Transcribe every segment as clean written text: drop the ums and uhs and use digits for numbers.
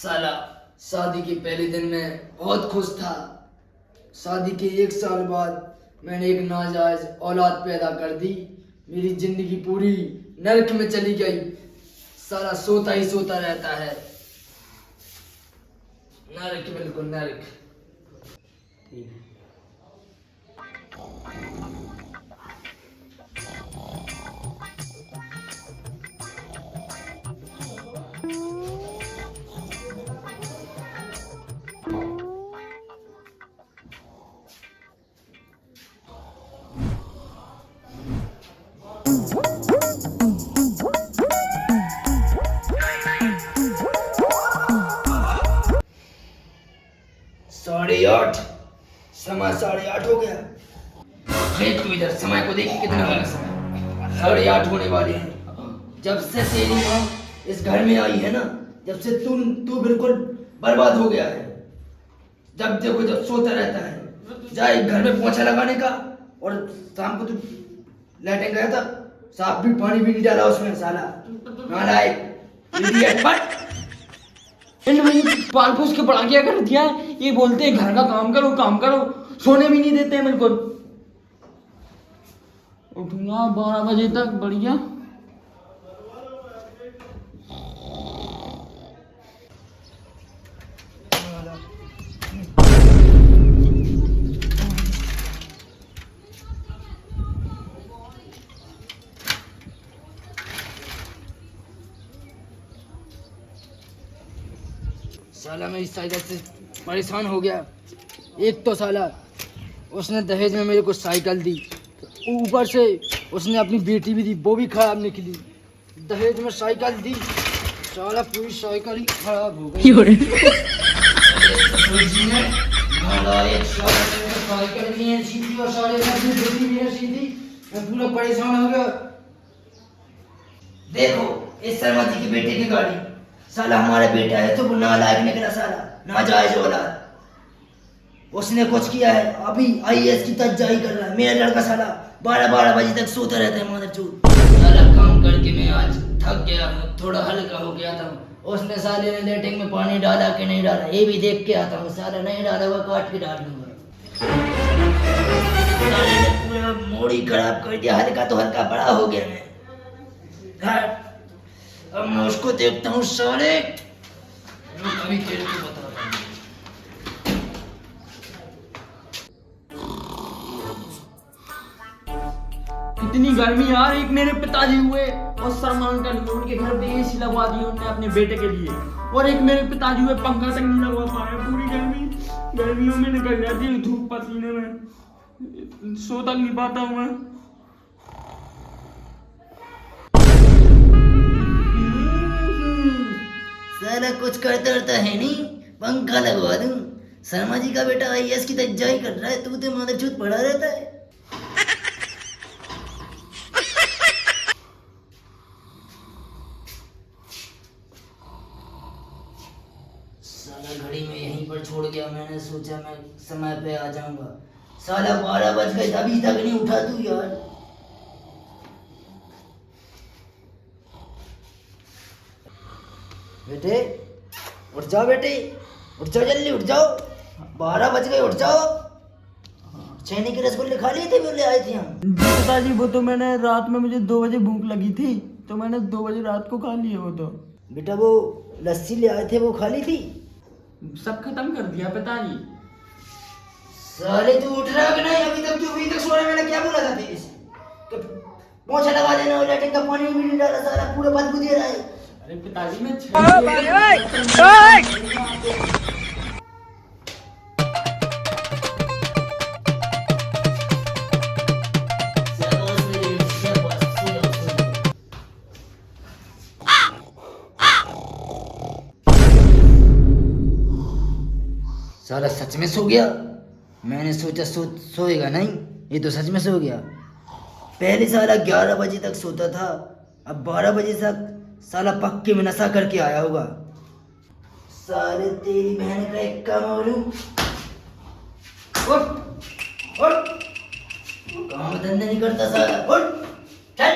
साला शादी के पहले दिन में बहुत खुश था। शादी के 1 साल बाद मैंने एक नाजायज औलाद पैदा कर दी। मेरी जिंदगी पूरी नरक में चली गई। साला सोता ही सोता रहता है। नरक, बिल्कुल नरक। साढ़े 8, समय 8:30 हो गया। देख तू इधर, समय को देख कितना लगा समय। 8:30 होने वाले हैं। जब से तेरी माँ इस घर में आई है ना, जब से तू बिल्कुल बर्बाद हो गया है। जब देखो जब सोता रहता है। जाए घर में पोछा लगाने का, और शाम को तू लैट्रिन गया था, साफ भी पानी भी नहीं डाला उसमें। साला नालायक इडियट। पाल पोस के बड़ा क्या कर दिया है। ये बोलते हैं घर का काम करो काम करो, सोने भी नहीं देते हैं बिल्कुल। उठूंगा 12 बजे तक, बढ़िया। साला मैं इस साइकिल से परेशान हो गया। एक तो साला उसने दहेज में मेरे को साइकिल दी, ऊपर से उसने अपनी बेटी भी दी, वो भी खराब निकली। दहेज में साइकिल दी, साला पूरी साइकिल ही खराब हो गई। साइकिल नहीं है सीधी, और साले में बेटी भी है सीधी। मैं पूरा परेशान हो गया। देखो इस शर्मा जी की बेटी की गाड़ी। साला हमारा बेटा है तो वो नालायक निकला, साला नाजायज औलाद। उसने कुछ किया है, अभी आईएएस की तज्जाई कर रहा है। मेरा लड़का साला 12 बजे तक सोता रहता है। मादरचोद साला काम करके मैं आज थक गया हूँ, थोड़ा हल्का हो गया था। उसने साले ने लेटरिन में पानी डाला कि नहीं डाला ये भी देख के आता हूँ। साला नहीं डाला हुआ काट के डाल दूंगा। साले ने पूरा मूड ही खराब कर दिया। हल्का तो हल्का बड़ा हो गया मैं। अब मैं उसको देखता हूँ। साले अभी तेरे को बता रहा हूँ। इतनी गर्मी यार। एक मेरे पिताजी हुए और सलमान का लिए उनके घर पे एसी लगवा दिए उन्होंने अपने बेटे के लिए, और एक मेरे पिताजी हुए पंखा तक नहीं लगवा पाए। पूरी गर्मियों में निकल जाती है धूप पसीने में, सो तक नहीं पाता हूँ मैं। साला कुछ करता है नहीं, पंखा लगवा दूं। शर्मा जी का बेटा आईएएस की तैयारी कर रहा है, तू तो मादरचोद पड़ा रहता है। साला घड़ी में यहीं पर छोड़ गया। मैंने सोचा मैं समय पे आ जाऊंगा। साला 12 बज गए, अभी तक नहीं उठा तू यार। बेटे उठ जाओ, बेटे उठ जाओ, जल्दी उठ जाओ। 12 बज गए, उठ जाओ। छेने के रसगुल्ले खा लिए थे, बोले आए थे हम। पिताजी वो तो मैंने रात में, मुझे 2 बजे भूख लगी थी तो मैंने 2 बजे रात को खा लिए वो तो। बेटा वो लस्सी ले आए थे, वो खा ली थी। सब खत्म कर दिया पिताजी। साले तू उठ रहा है कि नहीं? अभी तक सो रहा है। मैंने क्या बोला था तेरे से? पोछा लगा देना, और लैट्रिन का पानी भी नहीं डाला। साला पूरा बदबू दे रहा है। अरे पिताजी मैं साला सच में सो गया। मैंने सोचा सोएगा नहीं, ये तो सच में सो गया। पहले साला 11 बजे तक सोता था, अब 12 बजे तक साला पक्के में नशा करके आया होगा। साले तेरी बहन का एक काम मालूम। उठ उठ, काम धंधे नहीं करता साला। उठ चल।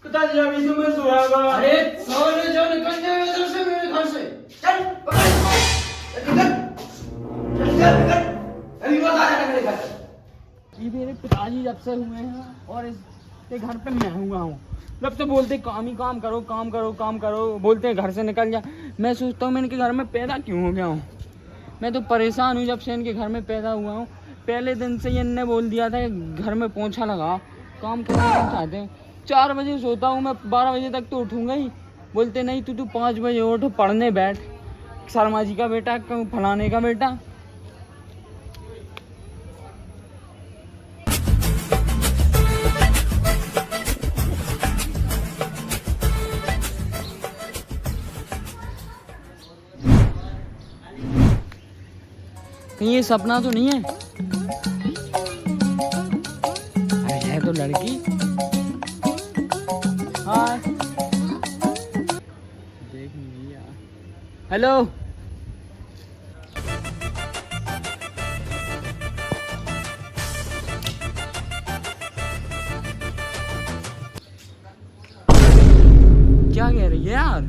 पिताजी अभी तो मैं सोया। अरे सोने जो निकल जाए इधर से मेरे घर से। चल पकड़, चल निकल, निकल अभी बात आ रहा है मेरे घर। ये मेरे पिताजी जब से हुए हैं और इसके घर पे मैं हुआ हूँ, जब से बोलते काम ही काम करो, काम करो, काम करो, बोलते हैं घर से निकल जा। मैं सोचता हूँ मैं इनके घर में पैदा क्यों हो गया हूँ। मैं तो परेशान हूँ जब से इनके घर में पैदा हुआ हूँ। पहले दिन से इनने बोल दिया था कि घर में पोंछा लगा, काम करना नहीं चाहते हैं। 4 बजे सोता हूँ मैं, 12 बजे तक तो उठूँगा ही। बोलते नहीं तू 5 बजे उठ, पढ़ने बैठ, शर्मा जी का बेटा, फलाने का बेटा। कहीं ये सपना तो नहीं है? अरे है तो लड़की। हाय, देख नहीं यार। हेलो, क्या कह रही है यार?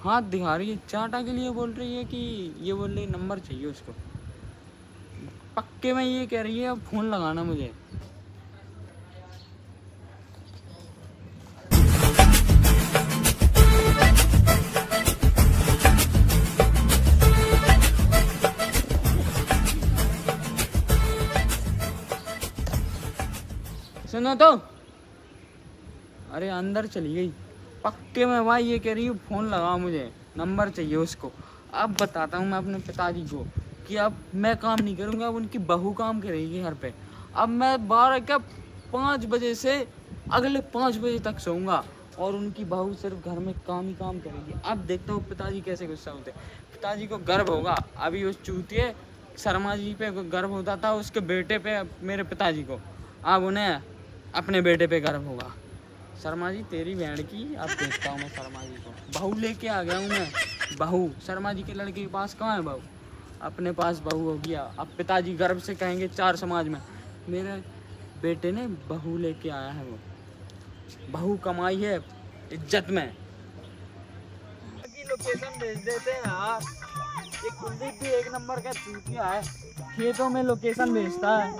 हाथ दिखा रही है, चाटा के लिए बोल रही है कि ये बोल रही नंबर चाहिए उसको। पक्के में ये कह रही है अब फोन लगाना मुझे। सुनो तो, अरे अंदर चली गई। पक्के में भाई ये कह रही है फोन लगा मुझे, नंबर चाहिए उसको। अब बताता हूँ मैं अपने पिताजी को कि अब मैं काम नहीं करूँगा, अब उनकी बहू काम करेगी घर पे। अब मैं 5 बजे से अगले 5 बजे तक सोऊंगा और उनकी बहू सिर्फ घर में काम ही काम करेगी। अब देखता हूँ पिताजी कैसे गुस्सा होते। पिताजी को गर्व होगा, अभी उस चूतिए शर्मा जी पे गर्व होता था, उसके बेटे पे मेरे पिताजी को, अब उन्हें अपने बेटे पे गर्व होगा। शर्मा जी तेरी बहन की, अब देखता हूँ मैं शर्मा जी को। बहू लेके आ गया हूँ मैं, बहू। शर्मा जी के लड़के के पास कहाँ है बहू? अपने पास बहू हो गया। अब पिताजी गर्व से कहेंगे 4 समाज में मेरे बेटे ने बहू लेके आया है। वो बहू कमाई है इज्जत में। लोकेशन भेज देते हैं यार। ये कुलदीप भी 1 नंबर का चूतिया है, खेतों में लोकेशन भेजता है।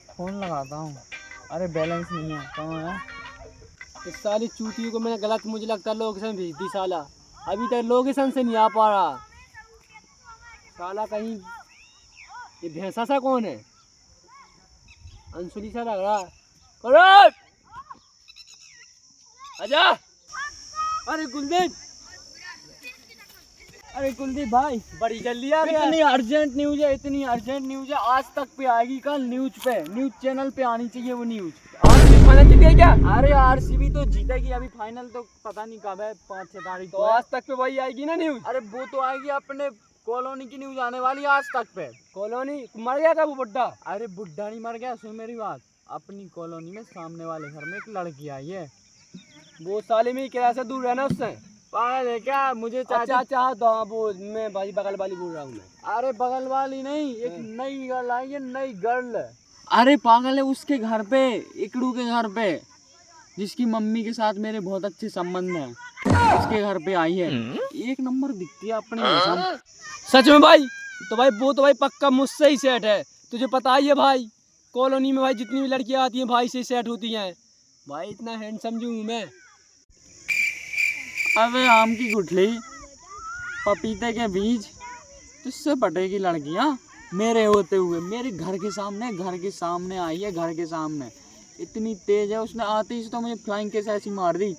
फोन लगाता हूँ। अरे बैलेंस नहीं है, कहाँ है? इस साली चूतियों को मैंने गलत, मुझे लगता है लोकेशन भेज दी साला। अभी तक लोकेशन से नहीं आ पा रहा साला। कहीं ये भैंसा सा कौन है? अंशुली सा लग रहा है। आजा। अरे कुलदीप, अरे कुलदीप भाई, बड़ी जल्दी आ गया। इतनी अर्जेंट न्यूज है, इतनी अर्जेंट न्यूज है, आज तक पे आएगी, कल न्यूज पे, न्यूज चैनल पे आनी चाहिए वो न्यूज। फाइनल जीत गई क्या? अरे आरसीबी तो जीतेगी, अभी फाइनल तो पता नहीं कब है, 5-6 तारीख तो को है। आज तक पे वही आएगी ना न्यूज। अरे वो तो आएगी, अपने कॉलोनी की न्यूज आने वाली है आज तक पे। कॉलोनी मर गया था वो बुड्ढा? अरे बुड्ढा नहीं मर गया, सुन मेरी बात। अपनी कॉलोनी में सामने वाले घर में एक लड़की आई है। वो साले में किराए से दूर रहना उससे। पागल है क्या? मुझे अच्छा तो वो मैं भाई बगल वाली बोल रहा हूँ मैं। अरे बगल वाली नहीं, एक नई गर्ल आई है, नई गर्ल। अरे पागल है, उसके घर पे, इकड़ू के घर पे, जिसकी मम्मी के साथ मेरे बहुत अच्छे संबंध हैं, उसके घर पे आई है। 1 नंबर दिखती है अपने जैसा। सच में भाई? तो भाई वो तो भाई पक्का मुझसे ही सेट है। तुझे पता ही है भाई, कॉलोनी में भाई जितनी भी लड़कियां आती हैं भाई से सेट होती हैं। भाई इतना हैंडसम जो हूँ मैं। अबे आम की गुठली, पपीते के बीज, तुझसे पटेगी लड़कियाँ मेरे होते हुए। मेरे घर के सामने आई है, घर के सामने। इतनी तेज है, उसने आते ही तो मुझे फ्लाइंग किस ऐसी मार दी।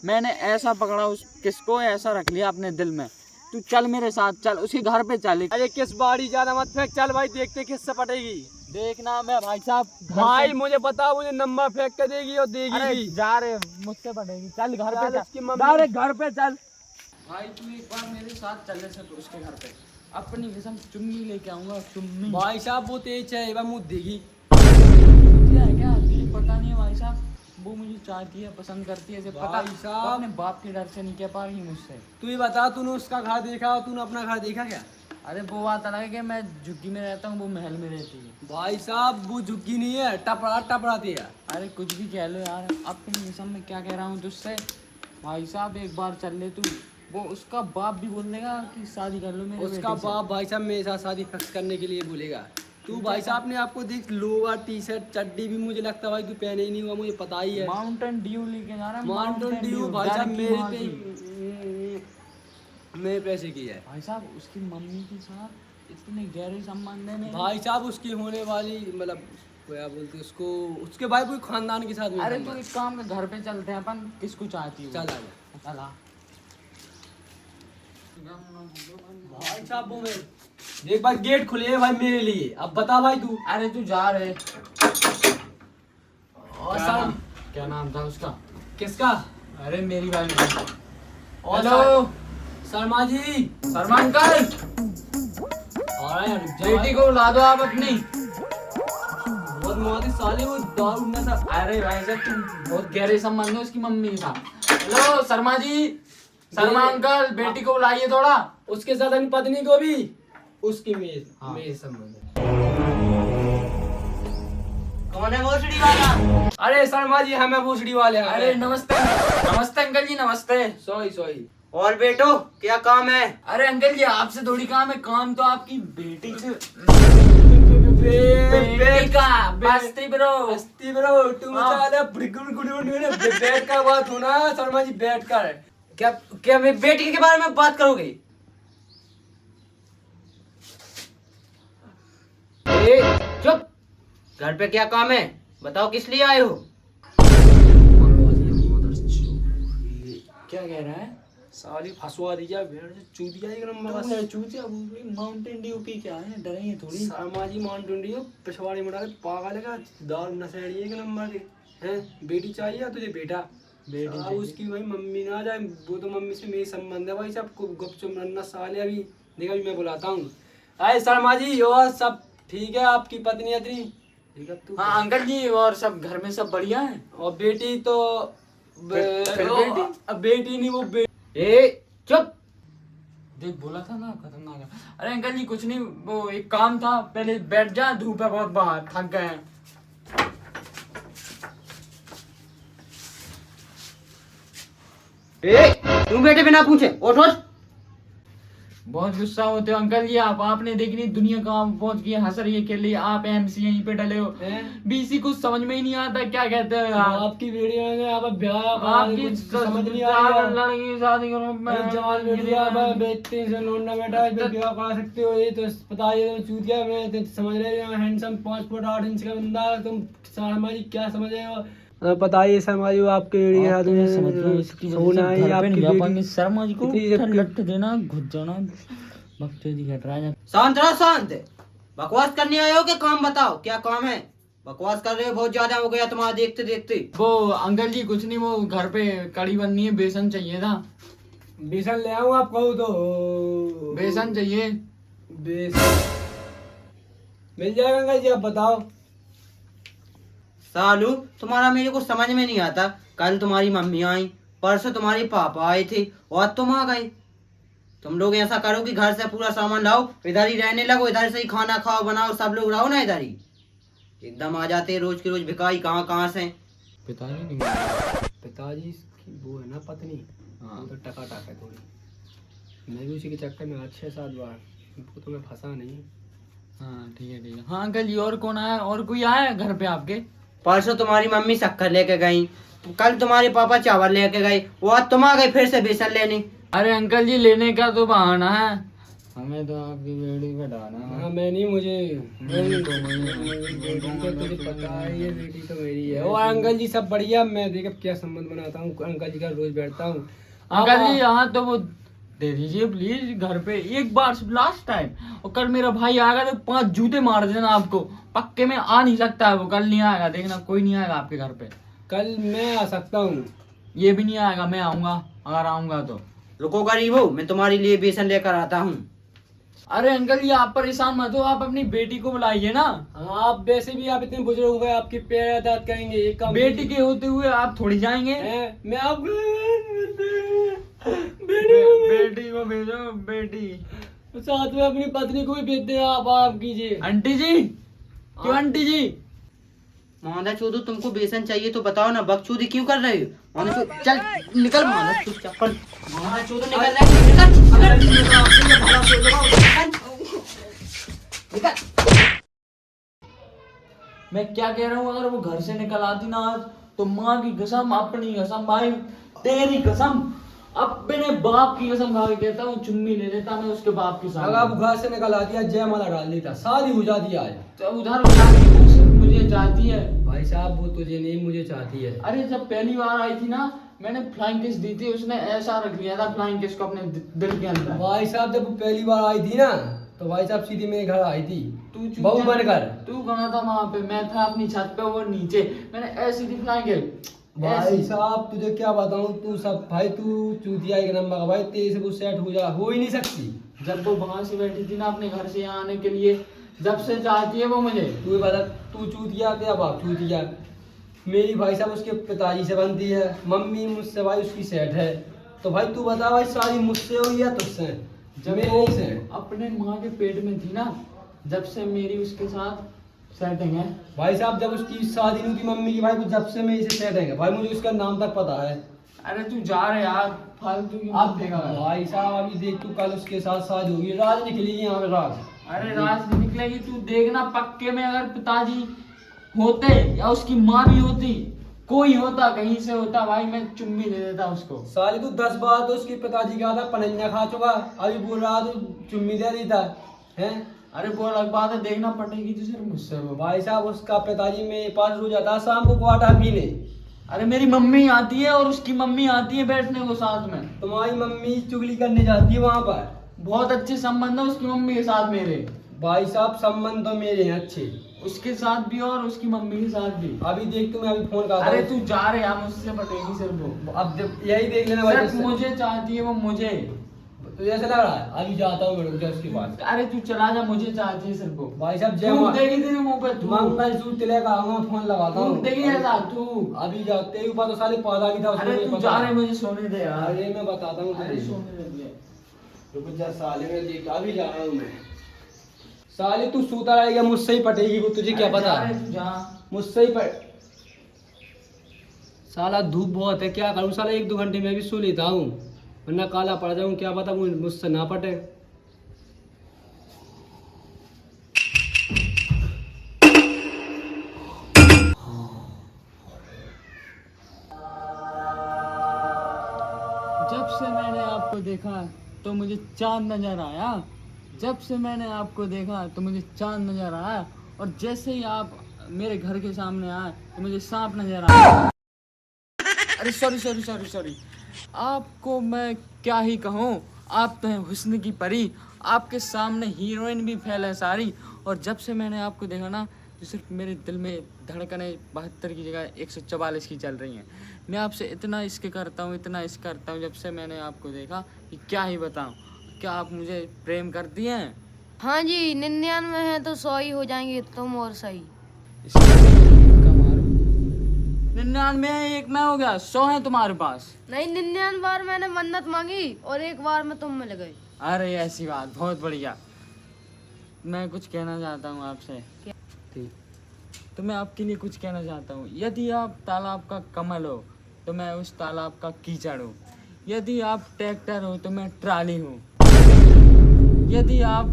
मैंने ऐसा पकड़ा उस किसको, ऐसा रख लिया अपने दिल में। तू चल मेरे साथ, चल उसके घर पे चल। अरे किस बाड़ी ज्यादा मत फेंक, चल भाई देखते किससे पटेगी। देखना मैं भाई साहब, भाई मुझे पता, मुझे नंबर फेंक कर देगी और देगी भी। जा रहे मुझसे पटेगी, चल घर पे उसकी चल, मम्मी- जा रहे घर पे चल। भाई तू एक बार मेरे साथ चलने से तो उसके घर पे अपनी कसम चुम्मी लेके आऊंगा, चुम्मी। भाई साहब वो तेज है, एक बार मुँह देगी। क्या है क्या? तुझे पता नहीं है भाई साहब, वो मुझे चाहती है, पसंद करती है, इसे पता। भाई साहब, वो अपने बाप के डर से नहीं कह पा रही मुझसे। तू ये बता, तूने उसका घर देखा और तूने अपना घर देखा क्या? अरे वो बात अलग है कि मैं झुग्गी में रहता हूँ, वो महल में रहती है। भाई साहब वो झुग्गी नहीं है, टपराती है। अरे कुछ भी कह लो यार, अब तुम ये सब में क्या कह रहा हूँ तुझसे। भाई साहब एक बार चल ले तू, वो उसका बाप भी बोल देगा कि शादी कर लो मेरे उसका बेटे से। बाप भाई साहब मेरे साथ शादी फिक्स करने के लिए बोलेगा। तू भाई साहब ने आपको देख लोअर टी शर्ट चड्डी भी मुझे लगता है भाई तू पहने ही नहीं हुआ, मुझे पता ही है। माउंटेन ड्यू लेके जा रहा है। माउंटेन ड्यू भाई साहब मेरे पैसे की है। भाई साहब उसकी मम्मी के साथ इतने गहरे संबंध है भाई साहब उसकी होने वाली मतलब क्या बोलते हैं उसको, उसके भाई कोई खानदान के साथ में अरे तो इस काम के घर पे चलते हैं अपन, किसको चाहती हो? चल आ जा। चला। भाई साहब वो मेरे एक बार गेट खुले है भाई मेरे लिए, अब बता भाई तू। अरे तू जा रहे। और सर क्या नाम था उसका? किसका? अरे मेरी वाली। और हेलो शर्मा जी। शर्मा अंकल, बेटी को बुला दो आप अपनी। बहुत मादी साले वो दारू नशा। अरे भाई साहब तुम बहुत गहरे संबंध है उसकी मम्मी के साथ। हेलो शर्मा जी, शर्मा अंकल, बेटी को बुलाइए थोड़ा। उसके साथ अपनी पत्नी को भी, उसकी मेरे हाँ। मेरे संबंध है। कौन है भोसड़ी वाला? अरे शर्मा जी हमें भूसड़ी वाले हैं। अरे नमस्ते। नमस्ते अंकल जी, नमस्ते। सॉरी। और बेटो क्या काम है? अरे अंकल जी आपसे थोड़ी काम है, काम तो आपकी बेटी से। बेटी का बस्ती ब्रो। हस्ती ब्रो तुम साला बुड़गुड़ गुड़ बैठ कर बात होना शर्मा जी, बैठ कर। क्या क्या मेरी बेटी के बारे में बात करोगे? चुप। घर पे क्या काम है बताओ, किस लिए आए हो? क्या कह रहा है? साली फंसवा दिया भेड़ से चूतिया एक नंबर का। तूने चूतिया बोल रही, माउंटेन ड्यू की क्या है, डरे हैं थोड़ी। शर्मा जी माउंटेन ड्यू पिछवाड़ी में डाले पागल है का, दारू नशेड़ी एक नंबर के हैं। बेटी चाहिए तुझे बेटा? बेटी अब उसकी भाई मम्मी ना आ जाए, वो तो मम्मी से मेरी संबंध है भाई साहब। गुपचुप रन्ना साले अभी देखा भी मैं बुलाता हूँ। अरे शर्मा जी और सब ठीक है? आपकी पत्नी अतनी ठीक है? तू हाँ अंकल जी, और सब घर में सब बढ़िया है? और बेटी तो बेटी? बेटी नहीं वो चुप। देख बोला था ना खतरनाक है। अरे अंकल जी कुछ नहीं, वो एक काम था, पहले बैठ जा, धूप है बहुत बाहर, थक गए हैं। तुम बेटे बिना पूछे उठ। बहुत गुस्सा होते हो अंकल जी आप, आपने देखी नहीं दुनिया कहाँ पहुंच गई है, हंस रही है के लिए, आप एमसी यहीं पे डले हो। बीसी कुछ समझ में ही नहीं आता क्या कहते हो यार। आपकी वीडियो में आप ब्याह आपकी समझ नहीं आ रहा। लड़की शादी करो, मैं जवान बेटिया बेटी से लोना बेटा इस पे ब्याह करा सकते हो? ये तो पता है तो चूतिया में तो समझ रहे हो, हैंडसम 5 फुट 8 इंच का बंदा है, तुम हमारी क्या समझ रहे हो? पता ही शर्मा जी आपके सोना है आपकी बेटी। शर्मा जी को लट देना, घुस जाना, बकचोदी घट रहा है। शांत रहो, शांत। बकवास करने आए हो कि काम बताओ, क्या काम है? बकवास कर रहे हो, बहुत ज्यादा हो गया तुम्हारा देखते देखते। वो अंकल जी कुछ नहीं, वो घर पे कड़ी बननी है, बेसन चाहिए था। बेसन ले आऊं आप कहो तो? बेसन चाहिए। बेसन मिल जाएगा अंकल जी, आप बताओ। सालू तुम्हारा मेरे को समझ में नहीं आता। कल तुम्हारी मम्मी आई, परसों तुम्हारे पापा आए थे, और तुम आ गए। तुम लोग ऐसा करो कि घर से पूरा सामान लाओ, इधर ही रहने लगो, इधर से ही खाना खाओ बनाओ, सब लोग रहो ना इधर ही। एकदम आ जाते रोज के रोज भिखारी कहाँ कहाँ से। पिताजी पिताजी की वो है ना पत्नी, वो तो टका है थोड़ी। मैं भी उसी के चक्कर में 6-7 बार, वो तो मैं फंसा नहीं। हाँ ठीक है। हाँ अंकल जी और कौन आया, और कोई आया है घर पे आपके? परसों तुम्हारी मम्मी शक्कर लेके गई, कल तुम्हारे पापा चावल लेके गए, वो आज तुम आ गए फिर से बेसन लेने। अरे अंकल जी लेने का तो बहाना है, हमें तो आपकी बेटी का डाना है। हाँ मैं नहीं, मुझे तुझे पता है ये बेटी तो मेरी है। और अंकल जी सब बढ़िया, मैं देख क्या संबंध बनाता हूँ, अंकल जी का रोज बैठता हूँ। अंकल जी यहाँ तो वो दे दीजिए प्लीज घर पे, एक बार लास्ट टाइम। और कल मेरा भाई आएगा तो 5 जूते मार देना आपको, पक्के में आ नहीं सकता है वो, कल नहीं आएगा, देखना कोई नहीं आएगा आपके घर पे। कल मैं आ सकता हूँ? ये भी नहीं आएगा, मैं आऊंगा, अगर आऊंगा तो। रुको गरीबो, मैं तुम्हारे लिए बेसन लेकर आता हूँ। अरे अंकल जी आप परेशान मत हो, आप अपनी बेटी को बुलाइए ना। आप वैसे भी आप इतने बुजुर्ग हो गए, आपके पैर दर्द करेंगे, एक काम बेटी के होते हुए आप थोड़ी जाएंगे। मैं आप बेटी को भेजो, बेटी साथ में अपनी पत्नी को भी भेज दे आप कीजिए। आंटी जी, क्यों आंटी जी? मोहना चोदू तुमको बेसन चाहिए तो बताओ ना, बकचोदी क्यों कर रहे हो? मोहना चोदू चल निकल, मोहना चोदू चप्पल, मोहना चोदू निकल रहा है, निकल। मैं क्या कह रहा हूँ, अगर वो घर से निकल आती ना आज, तो माँ की कसम, अपनी कसम भाई, तेरी कसम, अपने बाप की कसम खा के कहता हूँ, चुम्मी ले लेता मैं उसके बाप के साथ। अगर आप घर से निकल आती है, जयमाला डाल देता, शादी हो जाती आज। तो उधर जाके वो सिर्फ मुझे चाहती है। भाई साहब वो तुझे नहीं, मुझे चाहती है। अरे जब पहली बार आई थी ना, मैंने फ्लाइंग किस दी थी, उसने ऐसा रख लिया था फ्लाइंग किस को अपने दिल के अंदर। भाई साहब जब वो पहली बार आई थी ना, तो भाई साहब सीधी मेरे घर आई थी, तू बहू बनकर। तू कहाँ था वहाँ पे? मैं था अपनी छत पे, वो नीचे। मैंने ऐसी थी फ्लाइंग। भाई साहब तुझे क्या बताऊं, तू सब भाई तू चूतिया एक नंबर का भाई, तेरे से वो सेट हो ही नहीं सकती। जब वो वहां से बैठी थी ना अपने घर से यहाँ आने के लिए, जब से चाहती है वो मुझे। तू बता, तू चूतिया क्या बाप चूतिया? मेरी भाई साहब उसके पिताजी से बनती है, मम्मी मुझसे भाई उसकी सेट है, तो भाई तू बता भाई शादी मुझसे हुई है तुझसे? जब मेरे वो से। अपने माँ के पेट में थी ना, जब से मेरी उसके साथ सेटिंग है। भाई साहब जब उसकी शादी नहीं थी मम्मी की, भाई वो जब से मेरे से सेट है भाई, मुझे उसका नाम तक पता है। अरे तू जा रहे यार, फालतू की अब बात देगा। भाई साहब अभी देख, तू कल उसके साथ शादी होगी, राज निकलेगी यहाँ पे राज। अरे राज नहीं निकलेगी, तू देखना पक्के में। अगर पिताजी होते या उसकी माँ भी होती, कोई होता, कहीं से होता, भाई मैं चुम्मी दे देता उसको। साली तू 10 बार तो उसके पिताजी का था पनैया खा चुका, अभी बोल रहा तू चुम्मी दे देता है। अरे वो अलग बात है, देखना पड़ेगी तुझे मुझसे वो। भाई साहब उसका पिताजी मेरे पास रोज आता है शाम को क्वार्टा पीने। अरे मेरी मम्मी आती है और उसकी मम्मी आती है बैठने को साथ में। तुम्हारी मम्मी चुगली करने जाती है वहाँ पर। बहुत अच्छे संबंध है उसकी मम्मी के साथ मेरे। भाई साहब संबंध तो मेरे हैं अच्छे, उसके साथ भी और उसकी मम्मी के साथ भी। अभी देख तुम्हें अभी फोन करता अरे हूँ। तू जा रहे यार, मुझसे पटेगी सिर्फ वो। अब जब यही देख लेना भाई सिर्फ तुझसे। मुझे चाहती है वो, मुझे। तुझे ऐसा लग रहा है? अभी जाता हूँ मैं, रुक जा उसके पास। अरे तू चला जा, मुझे चाहती है सिर्फ वो। भाई साहब जय थूक माँ देगी तेरे मुंह पे, थूक। मंगलसूत्र लेकर आऊंगा, फोन लगाता हूँ। थूक देगी ऐसा, तू। अभी जाते ही ऊपर तो साले पौधा भी था उसमें, अरे मुझे तू पता जा है। रहे, मुझे सोने दे यार। अरे मैं बताता हूँ अरे तुझे। सोने दे मुझे। रुक जा साले, में देख अभी जा रहा हूँ मैं। साले तू सूता रहेगा, मुझसे ही पटेगी वो, तुझे क्या अरे पता? जा रहे, तू जा। मुझसे ही पट। साला धूप बहुत है, क्या करूँ साला, 1-2 घंटे में भी सो लेता हूँ, वरना काला पड़ जाऊँ, क्या पता मुझसे ना पटे। जब से मैंने आपको देखा तो मुझे चांद नजर आया। जब से मैंने आपको देखा तो मुझे चांद नजर आया। और जैसे ही आप मेरे घर के सामने आए तो मुझे सांप नजर आया। अरे सॉरी सॉरी सॉरी सॉरी, आपको मैं क्या ही कहूँ, आप तो हैं हुस्न की परी, आपके सामने हीरोइन भी फेल है सारी। और जब से मैंने आपको देखा ना, तो सिर्फ मेरे दिल में धड़कनें 72 की जगह 144 की चल रही हैं। मैं आपसे इतना इश्क करता हूँ, इतना इश्क करता हूँ जब से मैंने आपको देखा कि क्या ही बताऊँ। क्या आप मुझे प्रेम करती हैं? हाँ जी, 99 है तो 100 ही हो जाएंगे तुम और सही। 99 एक मैं हो गया, 100 है तुम्हारे पास? नहीं, 99 बार मैंने मन्नत मांगी और एक बार में तुम मिल गए। अरे ऐसी बात, बहुत बढ़िया। मैं कुछ कहना चाहता हूँ आपसे। तो मैं आपके लिए कुछ कहना चाहता हूँ। यदि आप तालाब का कमल हो तो मैं उस तालाब का कीचड़ हूँ। यदि आप ट्रैक्टर हो तो मैं ट्राली हूँ। यदि आप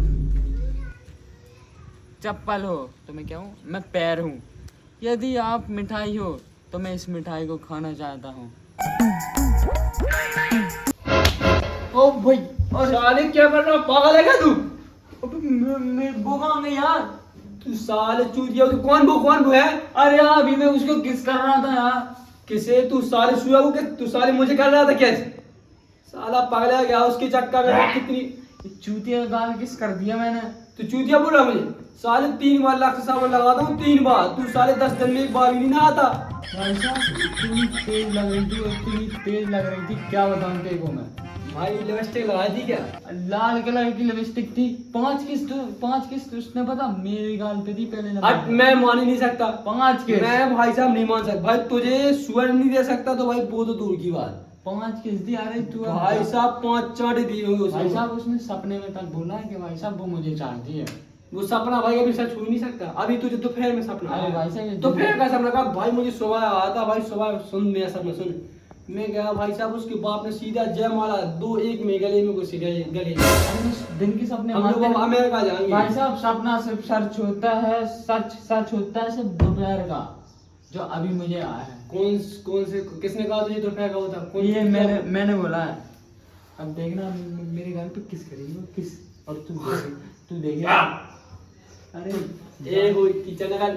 चप्पल हो तो मैं क्या हूँ? मैं पैर हूँ। यदि आप मिठाई हो तो मैं इस मिठाई को खाना चाहता हूँ। ओ भाई, और साले क्या कर रहा है, पागल है क्या तू? मैं बोगा नहीं यार। तू साले चूतिया, तू कौन वो है? अरे यार अभी मैं उसको किस कर रहा था यार। किसे? तू साले सुआ को, तू साले मुझे कर रहा था क्या? साला पागल है क्या? उसके चक्कर में कितनी चूतिया गाल किस कर दिया मैंने। तू चूतिया बोल रहा मुझे? साले 3 बार लक्ष्य साबुन लगाता हूँ, 3 बार। तू साले 10 दिन में 1 बार भी नहीं नहाता। भाई साहब इतनी तेज लग रही थी, इतनी तेज लग रही थी, क्या बताऊं तेरे को मैं। भाई लिपस्टिक लगाई थी क्या? लाल कलर की लिपस्टिक थी। 5 किस्त उसने पता मेरे गाल पे थी पहले नंबर हट, पे। मैं मान ही नहीं सकता। 5 किस्त। मैं भाई साहब नहीं मान सकता। भाई तुझे सुअर नहीं दे सकता तो भाई वो तो दूर की बात। 5 किस दी आ रही तू अब भाई जा। साहब 5 चाट दी हुई उसने। भाई साहब उसने सपने में कल बोला है कि भाई साहब वो मुझे चाहती है। वो सपना भाई अभी सच हो ही नहीं सकता। अभी तुझे दोपहर में सपना अरे आया। भाई साहब, ये दोपहर का सपना का भाई मुझे सुबह आया था। भाई सुबह सुन मेरा सपना सुन। मैं गया भाई साहब, उसके बाप ने सीधा जयमाला 2-1 में गले में घुस गए गले में। अरे उस दिन के सपने हम लोग मानते अब हैं। अमेरिका जाएंगे। भाई साहब सपना सिर्फ सच होता है, सच होता है सिर्फ दोपहर का, जो अभी मुझे आया है। कौन से किसने कहा तुझे दोपहर का होता? कौन ये मैंने बोला है। अब देखना मेरे घर पे किस करेगी वो, किस, और तू देखेगा। अरे ए वो किचन का